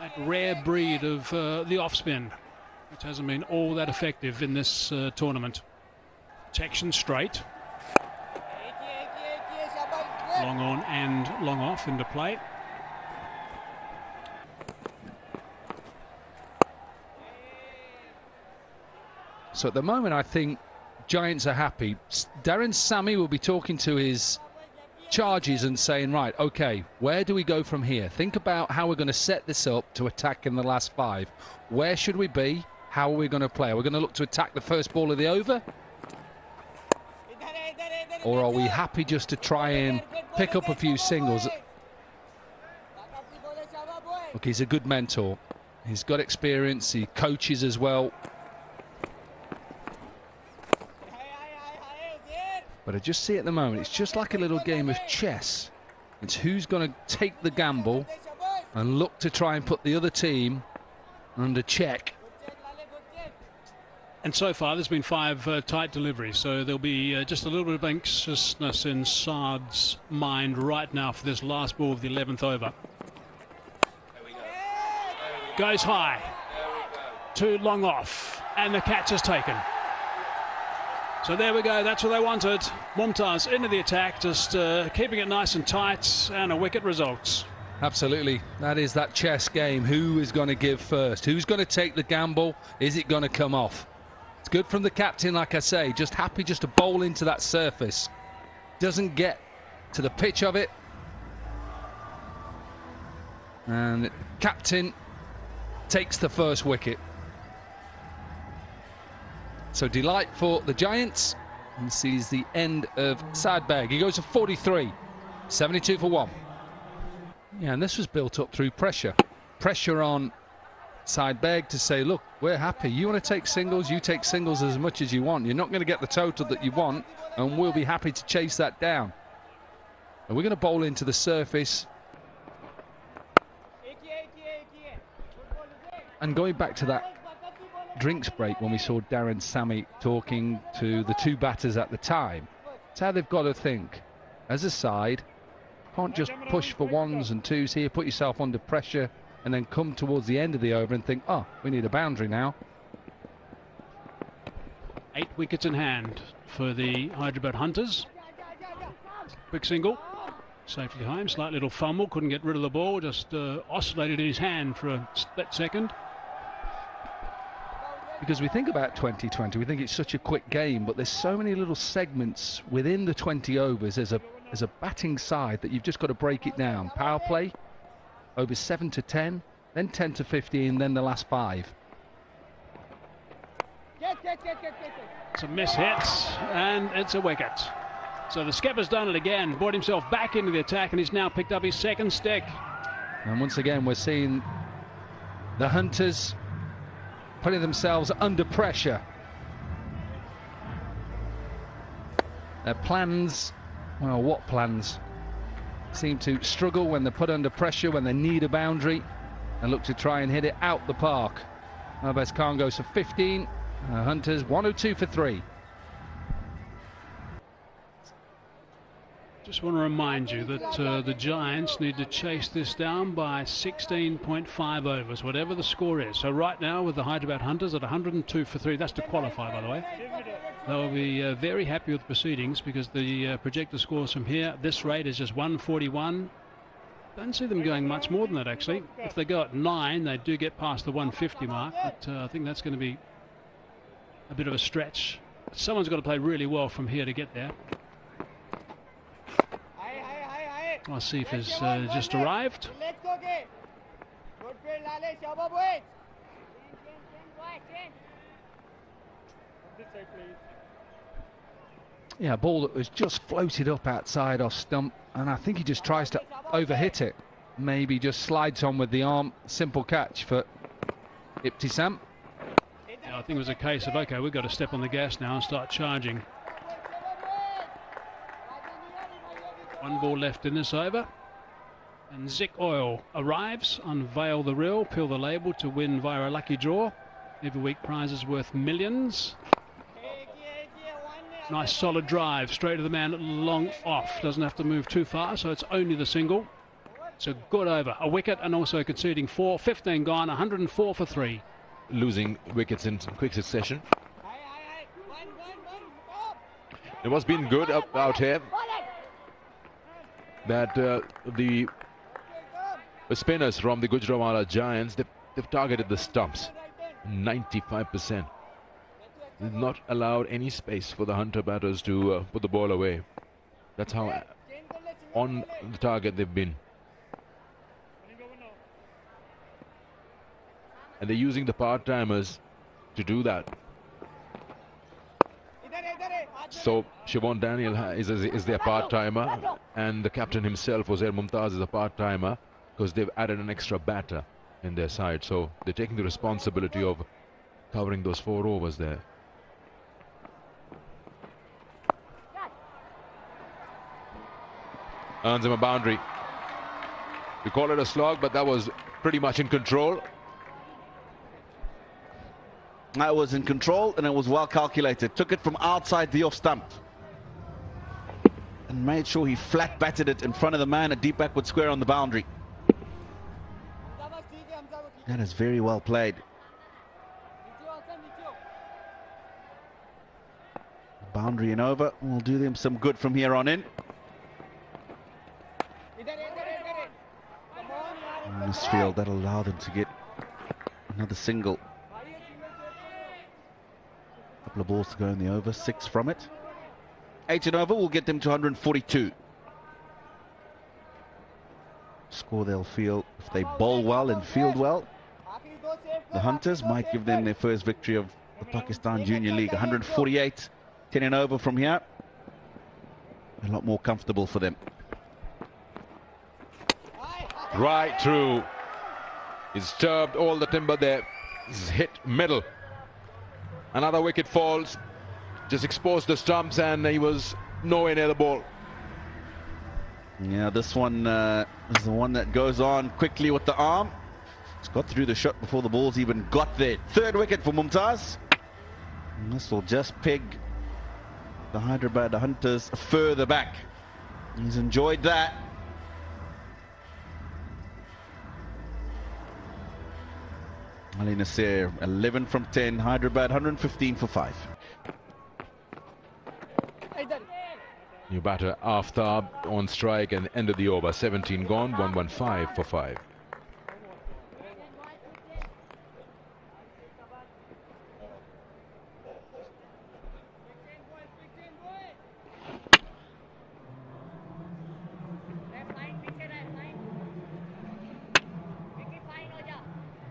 That rare breed of the off-spin, which hasn't been all that effective in this tournament. Protection straight. Long on and long off into play. So at the moment, I think Giants are happy. Darren Sammy will be talking to his charges and saying, right, okay, where do we go from here? Think about how we're going to set this up to attack in the last 5. Where should we be? How are we going to play? Are we going to look to attack the first ball of the over? Or are we happy just to try and pick up a few singles? Look, he's a good mentor. He's got experience. He coaches as well. But I just see at the moment, it's just like a little game of chess. It's who's going to take the gamble and look to try and put the other team under check. And so far, there's been 5 tight deliveries, so there'll be just a little bit of anxiousness in Saad's mind right now for this last ball of the 11th over. Goes high, too long off, and the catch is taken. So there we go, that's what they wanted. Mumtaz into the attack, just keeping it nice and tight, and a wicket results. Absolutely, that is that chess game. Who is going to give first? Who's going to take the gamble? Is it going to come off? It's good from the captain, like I say, just happy just to bowl into that surface. Doesn't get to the pitch of it. And captain takes the first wicket. So delight for the Giants, and sees the end of Saad Beg. He goes to 43, 72 for 1. Yeah, and this was built up through pressure. Pressure on Saad Beg to say, look, we're happy. You want to take singles, you take singles as much as you want. You're not going to get the total that you want, and we'll be happy to chase that down. And we're going to bowl into the surface. And going back to that drinks break when we saw Darren Sammy talking to the 2 batters at the time, it's how they've got to think. As a side, can't just push for 1s and 2s here, put yourself under pressure, and then come towards the end of the over and think, oh, we need a boundary now. 8 wickets in hand for the Hyderabad Hunters. Quick single, safely home, slight little fumble, couldn't get rid of the ball, just oscillated in his hand for a split second. Because we think about 2020, we think it's such a quick game, but there's so many little segments within the 20 overs as a batting side that you've just got to break it down. Power play, over 7 to 10, then 10 to 15, then the last 5. It's a miss hit, and it's a wicket. So the skipper's done it again, brought himself back into the attack, and he's now picked up his 2nd stick. And once again, we're seeing the Hunters putting themselves under pressure. Their plans, well, what plans? Seem to struggle when they're put under pressure, when they need a boundary, and look to try and hit it out the park. Arbaz Khan goes for 15. Hunters 102 for 3. Just want to remind you that the Giants need to chase this down by 16.5 overs, whatever the score is. So right now with the Hyderabad Hunters at 102 for 3, that's to qualify, by the way. They'll be very happy with proceedings because the projected scores from here, this rate is just 141. Don't see them going much more than that, actually. If they go at 9, they do get past the 150 mark, but I think that's going to be a bit of a stretch. Someone's got to play really well from here to get there. Asif has just arrived. Yeah, a ball that was just floated up outside off stump, and I think he just tries to overhit it. Maybe just slides on with the arm. Simple catch for Ibtisam. Yeah, I think it was a case of, okay, we've got to step on the gas now and start charging. 1 ball left in this over, and Zik Oil arrives. Unveil the reel, peel the label to win via a lucky draw. Every week prizes worth millions. Nice solid drive straight to the man, long off, doesn't have to move too far, so it's only the single. It's a good over. A wicket and also conceding 4. 15 gone, 104 for 3. Losing wickets in quick succession. It was been good out here that the spinners from the Gujranwala Giants, they've targeted the stumps 95%. They've not allowed any space for the Hunter batters to put the ball away. That's how on the target they've been. And they're using the part-timers to do that. So Siobhan Daniel is their part-timer, and the captain himself, Uzair Mumtaz, is a part-timer because they've added an extra batter in their side. So they're taking the responsibility of covering those 4 overs there. Earns him a boundary. We call it a slog, but that was pretty much in control. That was in control, and it was well calculated. Took it from outside the off stump and made sure he flat batted it in front of the man, a deep backward square on the boundary. That is very well played. Boundary and over will do them some good from here on in. In this field, that'll allow them to get another single. Couple of balls to go in the over, 6 from it. 8 and over will get them to 142. Score they'll feel if they bowl well and field well. The Hunters might give them their first victory of the Pakistan Junior League. 148, 10 and over from here. A lot more comfortable for them. Right through. He's disturbed all the timber there. He's hit middle. Another wicket falls. Just exposed the stumps, and he was nowhere near the ball. Yeah, this one is the one that goes on quickly with the arm. It's got through the shot before the ball's even got there. 3rd wicket for Mumtaz. And this will just peg the Hyderabad Hunters further back. He's enjoyed that. Ali Nasir, 11 from 10. Hyderabad, 115 for 5. New batter Aftab on strike and end of the over. 17 gone, 115 for 5.